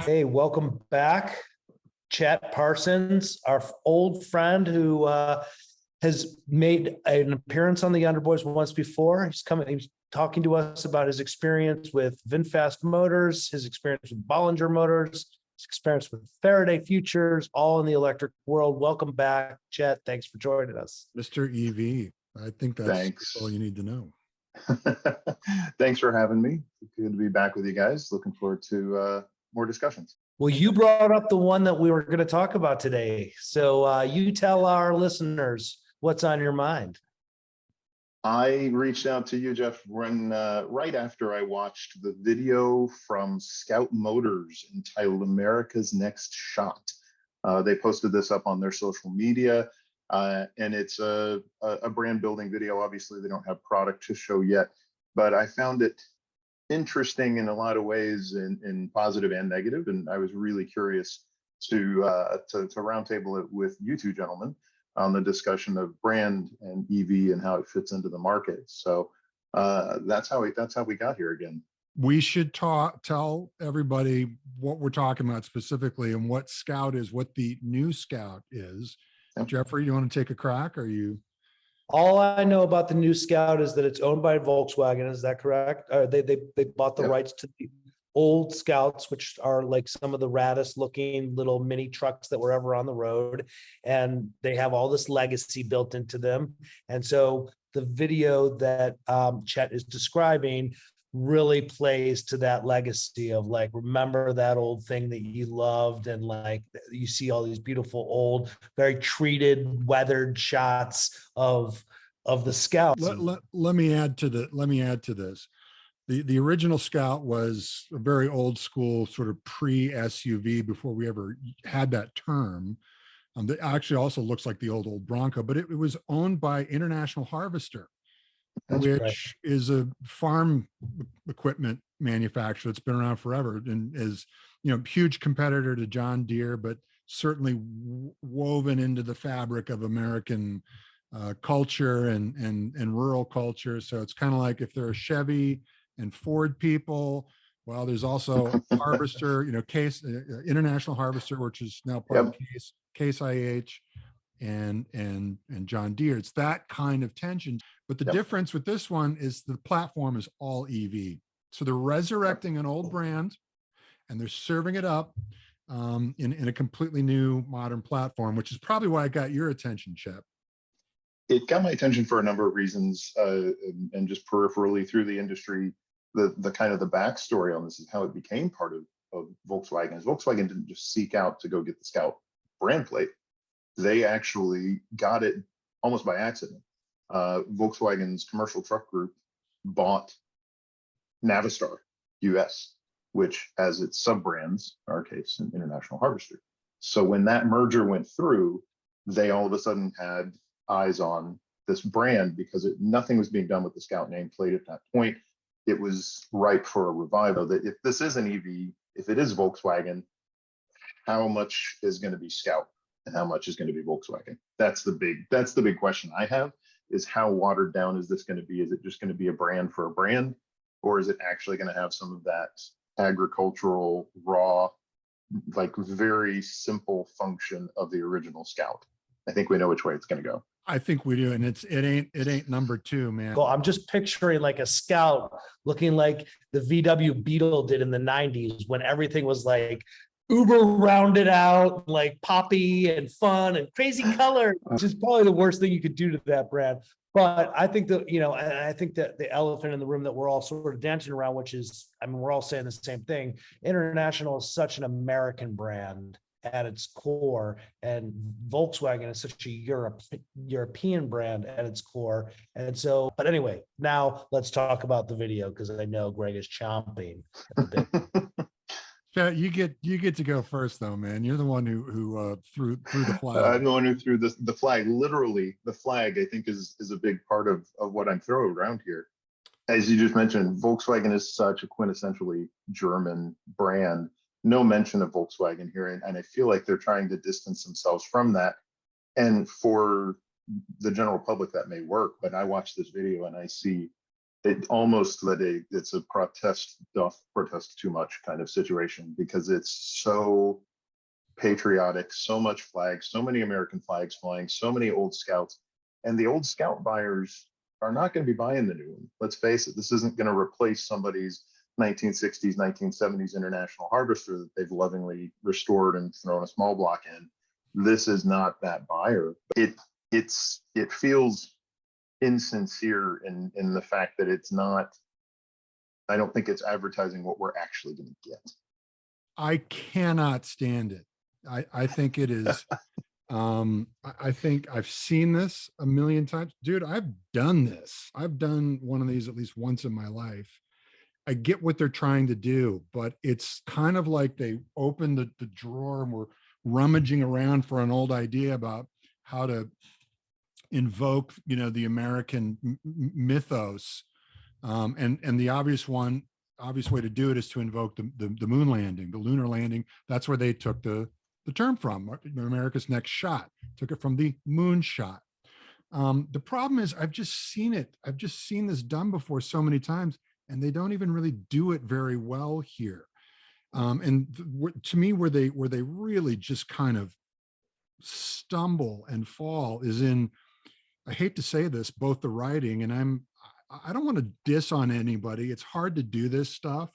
Hey, welcome back. Chet Parsons, our old friend who has made an appearance on the Underboys once before. He's talking to us about his experience with VinFast Motors, his experience with Bollinger Motors, his experience with Faraday Futures, all in the electric world. Welcome back, Chet. Thanks for joining us. Mr. EV, I think that's all you need to know. Thanks for having me. Good to be back with you guys. Looking forward to more discussions. Well, you brought up the one that we were going to talk about today. So you tell our listeners what's on your mind. I reached out to you, Jeff, when right after I watched the video from Scout Motors entitled America's Next Shot. They posted this up on their social media, and it's a brand building video. Obviously, they don't have product to show yet, but I found it interesting in a lot of ways, in positive and negative, and I was really curious to roundtable it with you two gentlemen on the discussion of brand and EV and how it fits into the market. So that's how we got here again. We should tell everybody what we're talking about specifically and what Scout is, what the new Scout is. Yep. Jeffrey, you want to take a crack? Or you? All I know about the new Scout is that it's owned by Volkswagen. Is that correct? They bought the rights to the old Scouts, which are like some of the raddest looking little mini trucks that were ever on the road. And they have all this legacy built into them. And so the video that Chet is describing really plays to that legacy of like, remember that old thing that you loved, and like you see all these beautiful old, very treated, weathered shots of the Scout. Let me add to this. The original Scout was a very old school sort of pre-SUV before we ever had that term. That actually also looks like the old Bronco, but it was owned by International Harvester. That's which is a farm equipment manufacturer that's been around forever and is, huge competitor to John Deere, but certainly woven into the fabric of American culture and rural culture. So it's kind of like if there are Chevy and Ford people, well, there's also Harvester, International Harvester, which is now part of Case IH. And John Deere. It's that kind of tension. But the difference with this one is the platform is all EV. So they're resurrecting an old brand and they're serving it up in a completely new modern platform, which is probably why it got your attention, Chet. It got my attention for a number of reasons, and just peripherally through the industry. The kind of the backstory on this is how it became part of Volkswagen. Volkswagen didn't just seek out to go get the Scout brand plate. They actually got it almost by accident. Volkswagen's commercial truck group bought Navistar US, which has its sub-brands, in our case, an International Harvester. So when that merger went through, they all of a sudden had eyes on this brand because nothing was being done with the Scout nameplate at that point. It was ripe for a revival. That if this is an EV, if it is Volkswagen, how much is going to be Scout? And how much is going to be Volkswagen? That's the big question I have, is how watered down is this going to be? Is it just going to be a brand for a brand, or is it actually going to have some of that agricultural, raw, like very simple function of the original Scout? I think we know which way it's going to go. I think we do, and it ain't number two, man. Well, I'm just picturing like a Scout looking like the VW Beetle did in the 90s when everything was like uber rounded out, like poppy and fun and crazy color, which is probably the worst thing you could do to that brand. But I think that, I think that the elephant in the room that we're all sort of dancing around, which is, we're all saying the same thing. International is such an American brand at its core, and Volkswagen is such a European brand at its core. And so, but anyway, now let's talk about the video, because I know Greg is chomping at the bit. You get to go first, though, man. You're the one who threw the flag. I'm the one who threw the flag. Literally, the flag, I think, is a big part of what I'm throwing around here. As you just mentioned, Volkswagen is such a quintessentially German brand. No mention of Volkswagen here, and I feel like they're trying to distance themselves from that. And for the general public, that may work, but I watch this video and I see it almost it's a protest too much kind of situation, because it's so patriotic, so much flags, so many American flags flying, so many old Scouts, and the old Scout buyers are not going to be buying the new one. Let's face it, this isn't going to replace somebody's 1960s, 1970s International Harvester that they've lovingly restored and thrown a small block in. This is not that buyer. It feels insincere in the fact that it's not, I don't think it's advertising what we're actually going to get. I cannot stand it. I think it is. I think I've seen this a million times. Dude, I've done this. I've done one of these at least once in my life. I get what they're trying to do, but it's kind of like they opened the drawer and were rummaging around for an old idea about how to invoke, the American mythos. And the obvious way to do it is to invoke the moon landing, the lunar landing. That's where they took the term from. America's Next Shot took it from the moon shot. The problem is I've just seen it. I've just seen this done before so many times, and they don't even really do it very well here. To me, where they really just kind of stumble and fall is in, I hate to say this, both the writing, and I don't want to diss on anybody. It's hard to do this stuff,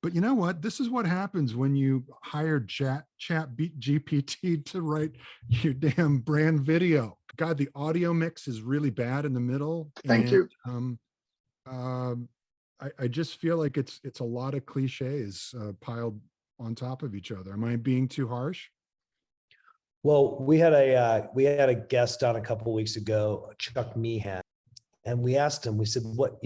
but you know what? This is what happens when you hire Chat GPT to write your damn brand video. God, the audio mix is really bad in the middle. Thank you. I just feel like it's a lot of cliches piled on top of each other. Am I being too harsh? Well, we had a guest on a couple of weeks ago, Chuck Meehan, and we asked him. We said, what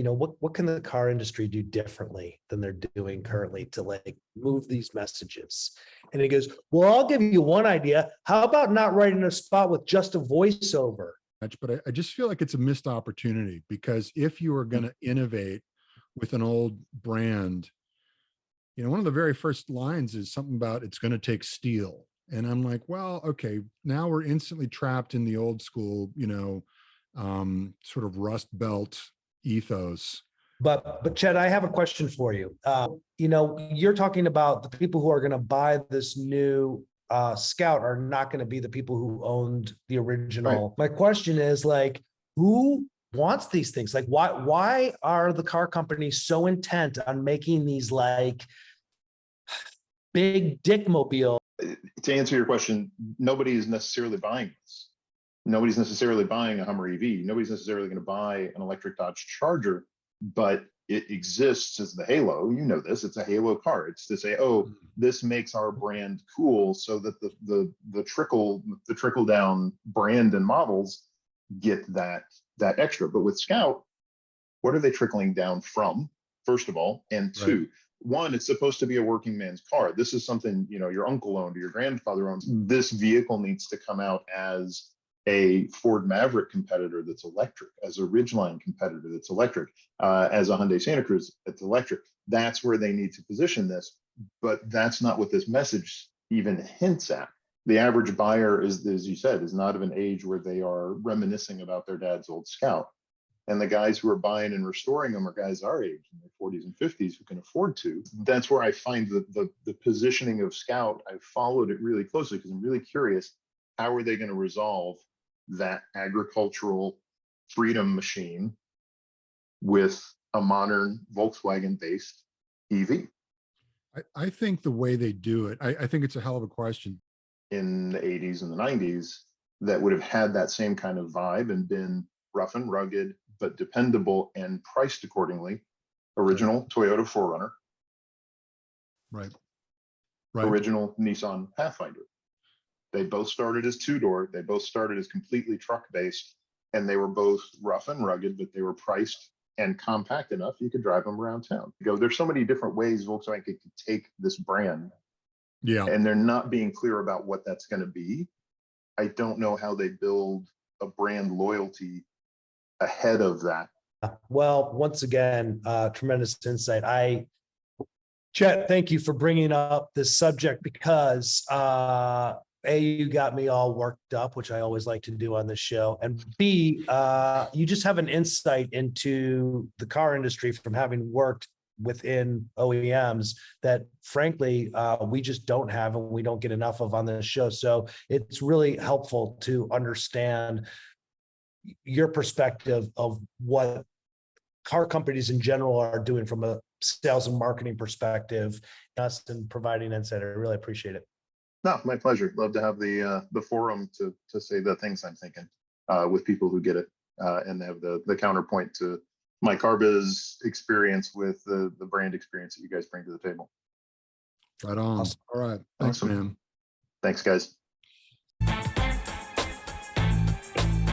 can the car industry do differently than they're doing currently to like move these messages? And he goes, well, I'll give you one idea. How about not writing a spot with just a voiceover? But I just feel like it's a missed opportunity, because if you are going to innovate with an old brand, one of the very first lines is something about it's going to take steel. And I'm like, well, okay, now we're instantly trapped in the old school, sort of Rust Belt ethos. But Chet, I have a question for you. You're talking about the people who are going to buy this new Scout are not going to be the people who owned the original. Right. My question is, like, who wants these things? Like, why are the car companies so intent on making these like big dick mobile? To answer your question, nobody is necessarily buying this. Nobody's necessarily buying a Hummer EV. Nobody's necessarily going to buy an electric Dodge Charger, but it exists as the halo. You know this. It's a halo car. It's to say, oh, this makes our brand cool, so that the trickle down brand and models get that extra. But with Scout, what are they trickling down from? First of all, and two. Right. One, it's supposed to be a working man's car. This is something, your uncle owned or your grandfather owns. This vehicle needs to come out as a Ford Maverick competitor that's electric, as a Ridgeline competitor that's electric, as a Hyundai Santa Cruz that's electric. That's where they need to position this, but that's not what this message even hints at. The average buyer is, as you said, is not of an age where they are reminiscing about their dad's old Scout. And the guys who are buying and restoring them are guys our age, in their 40s and 50s, who can afford to. That's where I find the positioning of Scout. I've followed it really closely because I'm really curious, how are they going to resolve that agricultural freedom machine with a modern Volkswagen-based EV? I think the way they do it, I think it's a hell of a question. In the 80s and the 90s, that would have had that same kind of vibe and been rough and rugged, but dependable and priced accordingly. Original Toyota 4Runner. Right. Original Nissan Pathfinder. They both started as two-door. They both started as completely truck-based, and they were both rough and rugged, but they were priced and compact enough you could drive them around town. There's so many different ways Volkswagen could take this brand. Yeah. And they're not being clear about what that's going to be. I don't know how they build a brand loyalty ahead of that. Well, once again, tremendous insight. Chet, thank you for bringing up this subject, because A, you got me all worked up, which I always like to do on this show. And B, you just have an insight into the car industry from having worked within OEMs that frankly, we just don't have and we don't get enough of on this show. So it's really helpful to understand your perspective of what car companies in general are doing from a sales and marketing perspective, us and providing insight. I really appreciate it. No, my pleasure. Love to have the forum to say the things I'm thinking with people who get it and have the counterpoint to my car biz experience with the brand experience that you guys bring to the table. Right on. Awesome. All right. Thanks, Awesome. man. Thanks, guys.